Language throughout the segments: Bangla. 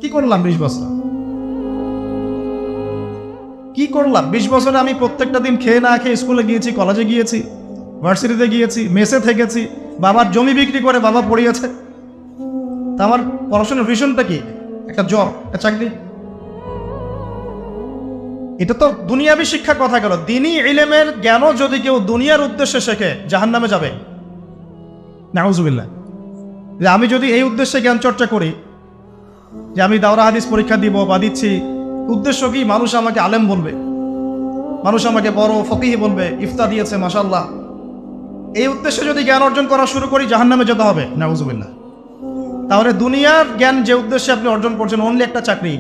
কি করলাম 20 বছর? কি করলাম 20 বছরে? আমি প্রত্যেকটা দিন খেয়ে না খেয়ে স্কুলে গিয়েছি, কলেজে গিয়েছি, ভার্সিটিতে গিয়েছি, মেসে থেকেছি, বাবার জমি বিক্রি করে বাবা পড়িয়েছে। তা আমার পড়াশোনার ভিশনটা কি? একটা জব, একটা চাকরি। এটা তো দুনিয়াবি শিক্ষার কথা গেল। দ্বীনি ইলমের জ্ঞানও যদি কেউ দুনিয়ার উদ্দেশ্যে শেখে জাহান্নামে যাবে। নাউজুবিল্লাহ। যে আমি যদি এই উদ্দেশ্যে জ্ঞান চর্চা করি, যে আমি দাওরা হাদিস পরীক্ষা দিব বা দিচ্ছি, উদ্দেশ্য কি? মানুষ আমাকে আলেম বলবে, মানুষ আমাকে বড় ফকিহ বলবে, ইফতা দিয়েছে মাশাআল্লাহ। এই উদ্দেশ্যে যদি জ্ঞান অর্জন করা শুরু করি জাহান্নামে যেতে হবে। নাউজুবিল্লাহ। তাহলে দুনিয়ার জ্ঞান যে উদ্দেশ্যে আপনি অর্জন করছেন, অনলি একটা চাকরি,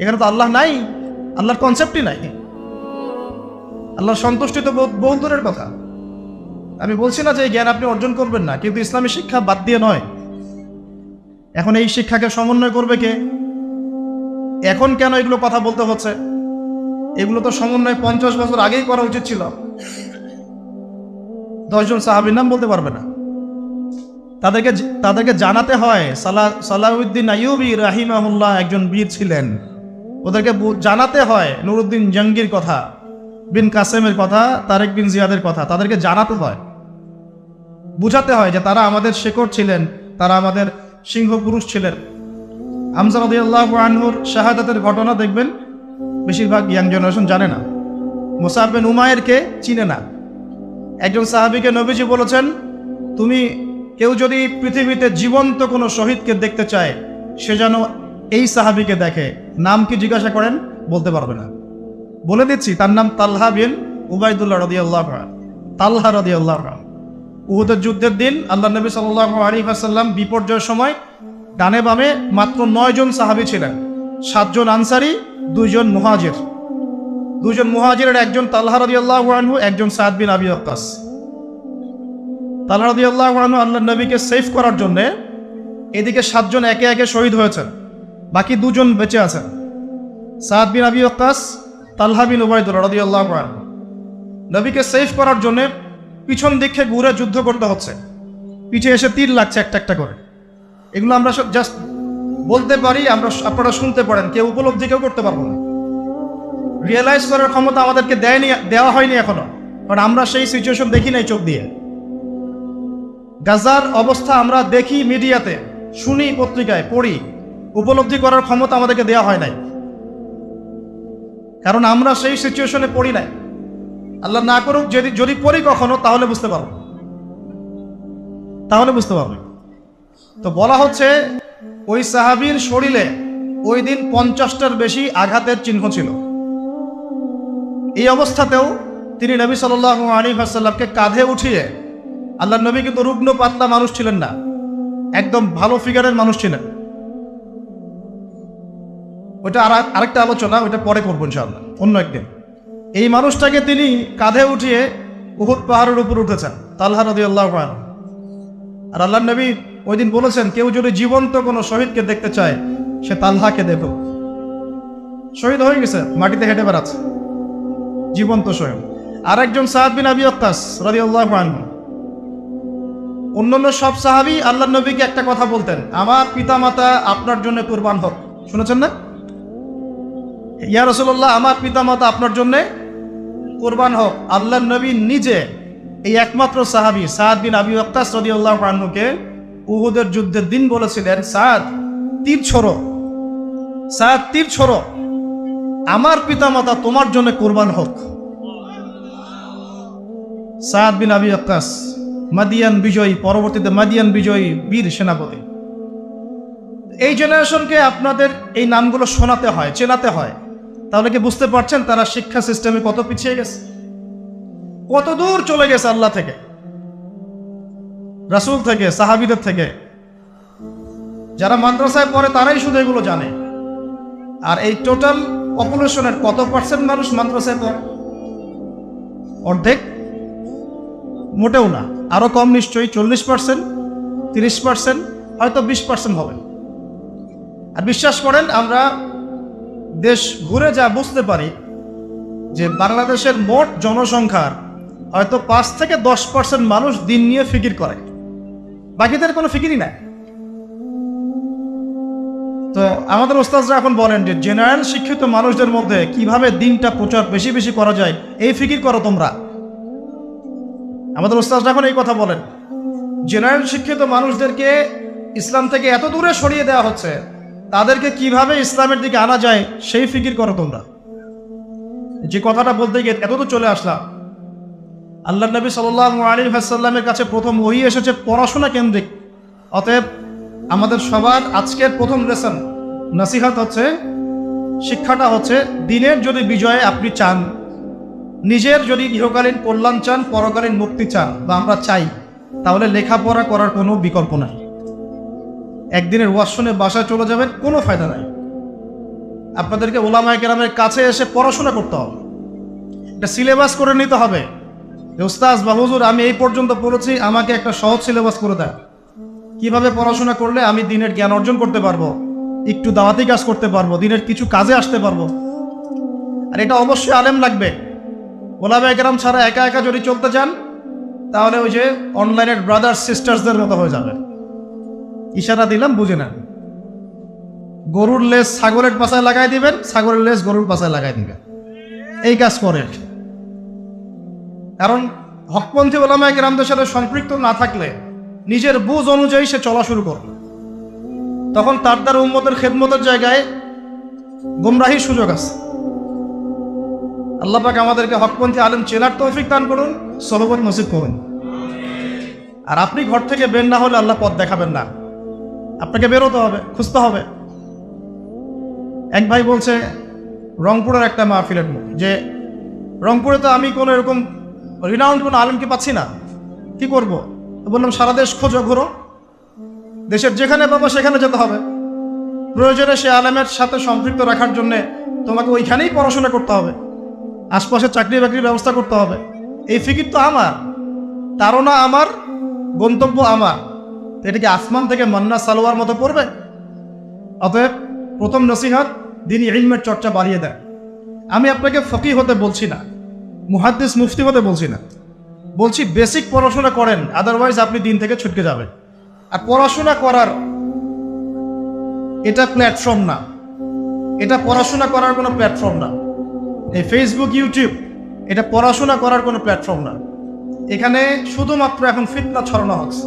এখানে তো আল্লাহ নাই, আল্লাহর কনসেপ্টই নাই। আল্লাহর সন্তুষ্টি তো বহু দূরের কথা। আমি বলছি না যে এই জ্ঞান আপনি অর্জন করবেন না, কিন্তু ইসলামী শিক্ষা বাদ দিয়ে নয়। এখন এই শিক্ষাকে সমন্বয় করবে কে? এখন কেন এগুলো কথা বলতে হচ্ছে? এগুলো তো সমন্বয় 50 বছর আগেই করা উচিত ছিল। 10 জন সাহাবীর নাম বলতে পারবে না। তাদেরকে জানাতে হয় সালাউদ্দিন আইয়ুবী রাহিমাহুল্লাহ একজন বীর ছিলেন। ওদেরকে জানাতে হয় নুরুদ্দিন জঙ্গির কথা, বিন কাসেমের কথা, তারেক বিন জিয়াদের কথা। তাদেরকে জানাতে হয়, বুঝাতে হয় যে তারা আমাদের শেকড় ছিলেন, তারা আমাদের সিংহ পুরুষ ছিলেন। হামজা রাদিয়াল্লাহু আনহুর শাহাদাতের ঘটনা দেখবেন বেশিরভাগ ইয়াং জেনারেশন জানে না। মুসআব বিন উমাইরকে চিনে না। একজন সাহাবীকে নবীজি বলেছেন, তুমি কেউ যদি পৃথিবীতে জীবন্ত কোনো শহীদকে দেখতে চায়, সে যেন এই সাহাবীকে দেখে। নাম কি জিজ্ঞাসা করেন? বলতে পারবে না। বলে দিচ্ছি, তার নাম তালহা বিন উবাইদুল্লাহ রাদিয়াল্লাহু আনহু। তালহা রাদিয়াল্লাহু আনহু। উহুদের যুদ্ধের দিন আল্লাহ নবী সাল্লাল্লাহু আলাইহি ওয়াসাল্লাম বিপর্যয়ের সময় ডানে বামে মাত্র 9 জন সাহাবী ছিলেন। 7 জন আনসারী, 2 জন মুহাজির। 2 জন মুহাজিরের একজন তালহা রাদিয়াল্লাহু আনহু, একজন সাদ বিন আবি ওয়াক্কাস। তালহা রাদিয়াল্লাহু আনহু আল্লাহ নবীকে সেভ করার জন্য এদিকে 7 জন একে একে শহীদ হয়েছেন, বাকি 2 জন বেঁচে আছেন। সাদ বিন আবি ওয়াক্কাস, তালহা বিন উবাইদুল্লাহ রাদিয়াল্লাহু আনহু। নবীকে সেভ করার জন্য পিছন দিকে ঘুরে যুদ্ধ করতে হচ্ছে। পিছে এসে তীর লাগছে একটা একটা করে। এগুলো আমরা জাস্ট বলতে পারি, আপনারা শুনতে পারেন, কেউ উপলব্ধি কেউ করতে পারবো না। রিয়েলাইজ করার ক্ষমতা আমাদেরকে দেওয়া হয়নি এখনো, কারণ আমরা সেই সিচুয়েশন দেখি নাই চোখ দিয়ে। গাজার অবস্থা আমরা দেখি মিডিয়াতে, শুনি পত্রিকায়, পড়ি। উপলব্ধি করার ক্ষমতা আমাদেরকে দেওয়া হয় নাই, কারণ আমরা সেই সিচুয়েশনে পড়ি নাই। আল্লাহ না করুক যদি পড়ি কখনো, তাহলে বুঝতে পারবো, তো বলা হচ্ছে ওই সাহাবীর শরীরে ওই দিন 50টার বেশি আঘাতের চিহ্ন ছিল। এই অবস্থাতেও তিনি নবী সাল্লাল্লাহু আলাইহি ওয়াসাল্লামকে কাঁধে উঠিয়ে, আল্লাহ নবী কিন্তু রুগ্ন পাতলা মানুষ ছিলেন না, একদম ভালো ফিগারের মানুষ ছিলেন। ওইটা আরেকটা আলোচনা, ওইটা পরে করবো ইনশাআল্লাহ অন্য একদিন। এই মানুষটাকে তিনি কাঁধে উঠিয়ে উহুদ পাহাড়ের উপর উঠেছেন, তালহা রাদিয়াল্লাহু আনহু। আর আল্লাহ নবী ওই দিন বলেছেন, কেউ যদি জীবন্ত কোনো শহীদকে দেখতে চায়, সে তালহাকে দেখো। শহীদ হয়ে গেছে, মাটিতে হেঁটে বেড়াচ্ছে, জীবন্ত শহীদ। আর একজন সাদ বিন আবি ওয়াক্কাস রাদিয়াল্লাহু আনহু। অন্যান্য সব সাহাবী আল্লাহ নবীকে একটা কথা বলতেন, আমার পিতামাতা আপনার জন্য কুরবান হোক। শুনেছেন না? ইয়া রাসূলুল্লাহ, আমার পিতামাতা আপনার জন্য কুরবান হোক। আল্লাহ নবী নিজে এই একমাত্র সাহাবী সাদ বিন আবি ওয়াক্কাস রাদিয়াল্লাহু আনহুকে উহুদের যুদ্ধের দিন বলেছিলেন, সাদ তীর ছোড়ো, সাদ তীর ছোড়ো, আমার পিতামাতা তোমার জন্য কুরবান হোক। সাদ বিন আবি ওয়াক্কাস মাদিয়ান বিজয়ী, পরবর্তীতে মাদিয়ান বিজয়ী বীর সেনাপতি। এই জেনারেশনকে আপনাদের এই নামগুলো শোনাতে হয়, চেনাতে হয়। তাহলে কি বুঝতে পারছেন তারা শিক্ষা সিস্টেমে কত পিছিয়ে গেছে, কত দূর চলে গেছে আল্লাহ থেকে, রাসূল থেকে, সাহাবীদের থেকে। যারা মাদ্রাসায় পড়ে তারাই শুধু এগুলো জানে। আর এই টোটাল পপুলেশনের কত পার্সেন্ট মানুষ মাদ্রাসায় পড়ে? অর্ধেক? মোটেও না, আরো কম নিশ্চয়ই। 40%, 30%, হয়তো 20% হবে। আর বিশ্বাস করেন, আমরা দেশ ঘুরে যা বুঝতে পারি যে বাংলাদেশের মোট জনসংখ্যার হয়তো 5 থেকে 10% মানুষ দিন নিয়ে ফিকির করে, বাকিদের কোনো ফিকিরই নাই। তো আমাদের ওস্তাদরা এখন বলেন যে জেনারেল শিক্ষিত মানুষদের মধ্যে কিভাবে দিনটা প্রচার বেশি বেশি করা যায় এই ফিকির করো তোমরা। আমাদের ওস্তাদরা এখন এই কথা বলেন, জেনারেল শিক্ষিত মানুষদেরকে ইসলাম থেকে এত দূরে সরিয়ে দেওয়া হচ্ছে, তাদেরকে কিভাবে ইসলামের দিকে আনা যায় সেই ফিকির করো তোমরা। যে কথাটা বলতে গিয়ে এত তো চলে আসলাম, আল্লাহ নবী সাল্লাল্লাহু আলাইহি ওয়াসাল্লামের কাছে প্রথম ওহী এসেছে পড়াশোনা কেন্দ্রিক। অতএব আমাদের সবার আজকের প্রথম লেসন নসিহত হচ্ছে, শিক্ষাটা হচ্ছে, দিনের যদি বিজয়ে আপনি চান, নিজের যদি ইহকালীন কল্যাণ চান, পরকালীন মুক্তি চান, বা আমরা চাই, তাহলে লেখাপড়া করার কোনো বিকল্প নাই। একদিনের ওয়াজ শুনে বাসায় চলে যাবেন, কোনো ফায়দা নাই। আপনাদেরকে উলামায়ে কেরামের কাছে এসে পড়াশোনা করতে হবে, একটা সিলেবাস করে নিতে হবে। উস্তাজ বা হুজুর আমি এই পর্যন্ত পড়েছি, আমাকে একটা সহজ সিলেবাস করে দেয়, কিভাবে পড়াশোনা করলে আমি দিনের জ্ঞান অর্জন করতে পারবো, একটু দাওয়াতি কাজ করতে পারবো, দিনের কিছু কাজে আসতে পারবো। আর এটা অবশ্যই আলেম লাগবে। ওলামায়ে কেরাম ছাড়া একা একা যদি চলতে যান, তাহলে ওই যে অনলাইনের ব্রাদার সিস্টার্সদের মতো হয়ে যাবে। ইশারা দিলাম, বুঝে নেন। গরুর লেজ ছাগলের পাছায় লাগাই দিবেন, ছাগলের লেজ গরুর পাছায় লাগাই দিবেন, এই কাজ করে। কারণ হকপন্থী ওলামায়ে কেরামদের সাথে সম্পৃক্ত না থাকলে নিজের বুঝ অনুযায়ী সে চলা শুরু করবে, তখন তার দ্বারা উম্মতের খেদমতের জায়গায় গুমরাহির সুযোগ আছে। আল্লাহ পাক আমাদেরকে হকপন্থী আলেম চেনার তৌফিক দান করুন, সহবত নসিব করুন। আর আপনি ঘর থেকে বের না হলে আল্লাহ পথ দেখাবেন না, আপনাকে বেরোতে হবে, খুঁজতে হবে। এক ভাই বলছে রংপুরের একটা মাহফিলের যে রংপুরে তো আমি কোনো এরকম রিনাউন্ড কোনো আলেমকে পাচ্ছি না, কি করব? বললাম সারা দেশ খোঁজো, ঘুরো, দেশের যেখানে পাবো সেখানে যেতে হবে। প্রয়োজনে সে আলেমের সাথে সম্পৃক্ত রাখার জন্য তোমাকে ওইখানেই পড়াশোনা করতে হবে, আশপাশে চাকরি বাকরির ব্যবস্থা করতে হবে। এই ফিকির তো আমার, তারও না আমার, গন্তব্য আমার। এটা কি আসমান থেকে মান্না সালোয়ার মতো পড়বে? অতএব প্রথম নসিহত, দিনী ইলমের চর্চা বাড়িয়ে দেন। আমি আপনাকে ফকিহ হতে বলছি না, মুহাদ্দিস মুফতি হতে বলছি না, বলছি বেসিক পড়াশোনা করেন, আদারওয়াইজ আপনি দিন থেকে ছুটকে যাবেন। আর পড়াশোনা করার এটা প্ল্যাটফর্ম না, এটা পড়াশোনা করার কোনো প্ল্যাটফর্ম না। এই ফেসবুক, ইউটিউব এটা পড়াশোনা করার কোনো প্ল্যাটফর্ম না। এখানে শুধুমাত্র এখন ফিতনা ছড়ানো হচ্ছে।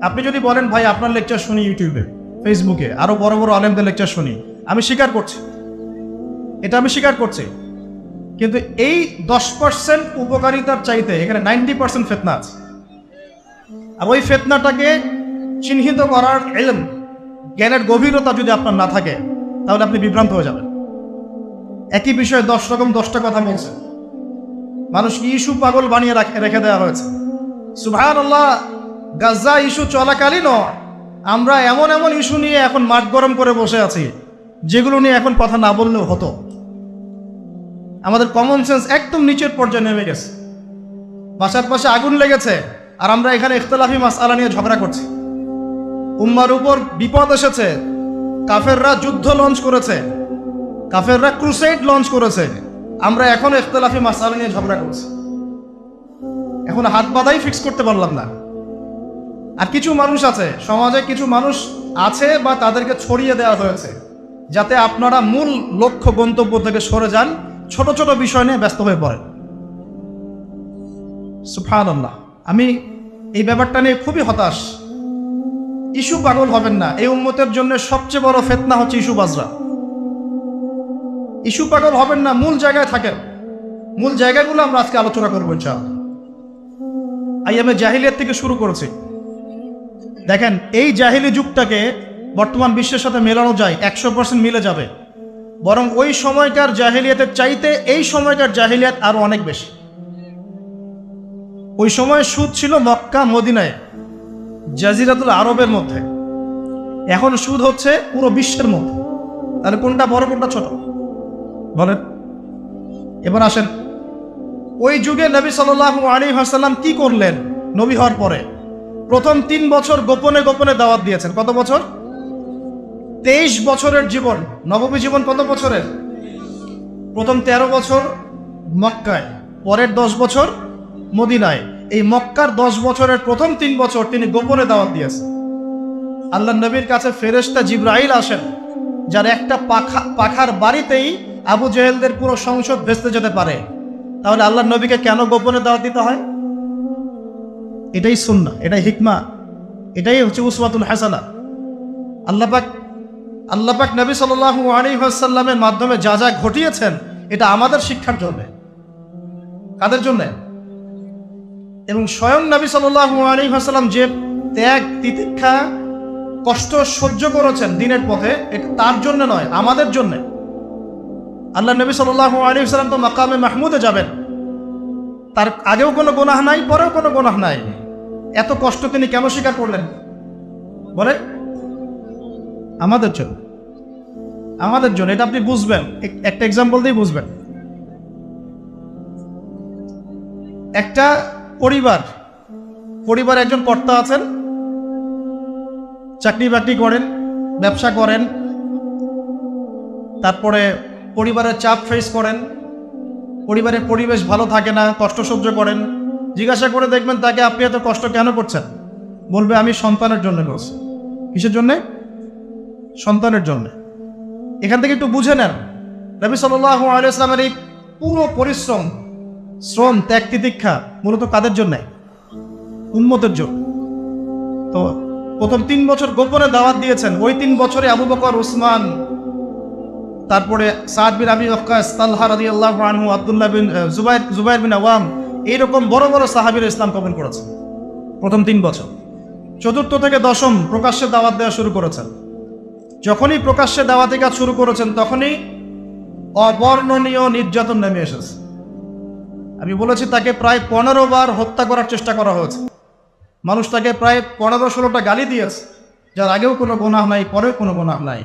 আপনি যদি বলেন ভাই আপনার লেকচার শুনি ইউটিউবে, ফেসবুকে, আরো বড় বড় আলেমদের লেকচার শুনি, আমি স্বীকার করছি, এটা আমি স্বীকার করছি। কিন্তু এই 10% উপকারিতার চাইতে এখানে 90% ফিতনা আছে। আর ওই ফিতনাটাকে চিহ্নিত করার ইলম, জ্ঞানের গভীরতা যদি আপনার না থাকে, তাহলে আপনি বিভ্রান্ত হয়ে যাবেন। একই বিষয়ে 10 রকম 10টা কথা বলছে, মানুষকে ইস্যু পাগল বানিয়ে রেখে দেওয়া হয়েছে। সুবহানাল্লাহ, গাজা ইস্যু চলাকালীনও আমরা এমন এমন ইস্যু নিয়ে এখন মাঠ গরম করে বসে আছি, যেগুলো নিয়ে এখন কথা না বললেও হতো। আমাদের কমন সেন্স একদম নিচের পর্যায়ে নেমে গেছে। বাসার পাশে আগুন লেগেছে, আর আমরা এখানে ইখতিলাফি মাসআলা নিয়ে ঝগড়া করছি। উম্মার উপর বিপদ এসেছে, কাফেররা যুদ্ধ লঞ্চ করেছে, কাফেররা ক্রুসেড লঞ্চ করেছে, আমরা এখন ইখতিলাফি মাসআলা নিয়ে ঝগড়া করছি। এখন হাত বাঁধাই ফিক্স করতে পারলাম না। আর কিছু মানুষ আছে, সমাজে কিছু মানুষ আছে বা তাদেরকে ছড়িয়ে দেওয়া হয়েছে, যাতে আপনারা মূল লক্ষ্য গন্তব্য থেকে সরে যান, ছোট ছোট বিষয় নিয়ে ব্যস্ত হয়ে পড়েন। সুবহানাল্লাহ, আমি এই ব্যাপারটা নিয়ে খুবই হতাশ। ইস্যু পাগল হবেন না। এই উম্মতের জন্য সবচেয়ে বড় ফিতনা হচ্ছে ইস্যুবাজরা। ইস্যু পাগল হবেন না, মূল জায়গায় থাকেন। মূল জায়গাগুলো আমরা আজকে আলোচনা করবো ইনশাআল্লাহ। আইয়ামে জাহিলিয়াত থেকে শুরু করেছি। দেখেন, এই জাহিলি যুগটাকে বর্তমান বিশ্বের সাথে মেলানো যায়, 100% মিলে যাবে। বরং ওই সময়কার জাহিলিয়াতের চাইতে এই সময়কার জাহিলিয়াত আরো অনেক বেশি। ওই সময় সুদ ছিল মক্কা মদিনায়, জাজিরাতুল আরবের মধ্যে। এখন সুদ হচ্ছে পুরো বিশ্বের মধ্যে। তাহলে কোনটা বড় কোনটা ছোট বলেন? এবার আসেন, ওই যুগে নবী সাল্লাল্লাহু আলাইহি ওয়াসাল্লাম কি করলেন? নবী হওয়ার পরে প্রথম 3 বছর গোপনে গোপনে দাওয়াত দিয়েছেন। কত বছর? 23 বছরের জীবন। নববী জীবন কত বছরের? প্রথম 13 বছর মক্কায়, পরের 10 বছর মদিনায়। এই মক্কার 10 বছরের প্রথম 3 বছর তিনি গোপনে দাওয়াত দিয়েছেন। আল্লাহ নবীর কাছে ফেরেশতা জিবরাইল আসেন, যার একটা পাখার বাড়িতেই আবু জেহেলদের পুরো সংসদ ভেস্তে যেতে পারে। তাহলে আল্লাহ নবীকে কেন গোপনে দাওয়াত দিতে হয়? এটাই সুন্নাহ, এটাই হিকমা, এটাই হচ্ছে উসওয়াতুল হাসানা। আল্লাহ পাক নবী সাল্লাল্লাহু আলাইহি ওয়াসাল্লামের মাধ্যমে যা যা ঘটিয়েছেন, এটা আমাদের শিক্ষার জন্য। কাদের জন্য? এবং স্বয়ং নবী সাল্লাল্লাহু আলাইহি ওয়াসাল্লাম যে ত্যাগ, তিতিক্ষা, কষ্ট সহ্য করেছেন দিনের পথে, এটা তার জন্য নয়, আমাদের জন্য। আল্লাহ নবী সাল্লাল্লাহু আলাইহি ওয়াসাল্লাম তো মাকামে মাহমুদে যাবেন, তার আগেও কোনো গুনাহ নাই, পরেও কোনো গুনাহ নাই। এত কষ্ট তিনি কেন স্বীকার করলেন? বলে আমাদের জন্য, আমাদের জন্য। এটা আপনি বুঝবেন, একটা এক্সাম্পল দিয়ে বুঝবেন। একটা পরিবারে একজন কর্তা আছেন, চাকরি বাকরি করেন, ব্যবসা করেন, তারপরে পরিবারের চাপ ফেস করেন, পরিবারের পরিবেশ ভালো থাকে না, কষ্ট সহ্য করেন। জিজ্ঞাসা করে দেখবেন তাকে, আপনি এত কষ্ট কেন করছেন? বলবে আমি সন্তানের জন্য করছি। কিসের জন্যে? সন্তানের জন্য। এখান থেকে একটু বুঝে নেন, নবী সাল্লাল্লাহু আলাইহি ওয়াসাল্লামের এই পুরো পরিশ্রম, শ্রম, ত্যাগ, তিতিক্ষা মূলত কাদের জন্য? উম্মতের জন্য। তো প্রথম 3 বছর গোপনে দাওয়াত দিয়েছেন। ওই 3 বছরে আবু বকর, উসমান, তারপরে সাদ বিন আবি ওয়াক্কাস, তালহা রাদিয়াল্লাহু আনহু, আব্দুল্লাহ বিন জুবাইর বিন আওয়াম, এইরকম বড় বড় সাহাবীরা ইসলাম কবুল করেছেন প্রথম 3 বছর। 4র্থ থেকে 10ম প্রকাশ্যে দাওয়াত দেওয়া শুরু করেছেন। যখনই প্রকাশ্যে দাওয়াতি কাজ শুরু করেছেন, তখনই অবর্ণনীয় নির্যাতন নেমে এসেছে। আমি বলেছি তাকে প্রায় 15 বার হত্যা করার চেষ্টা করা হয়েছে। মানুষ তাকে প্রায় 15-16টা গালি দিয়েছে, যার আগেও কোনো গুনাহ নাই, পরেও কোনো গুনাহ নাই।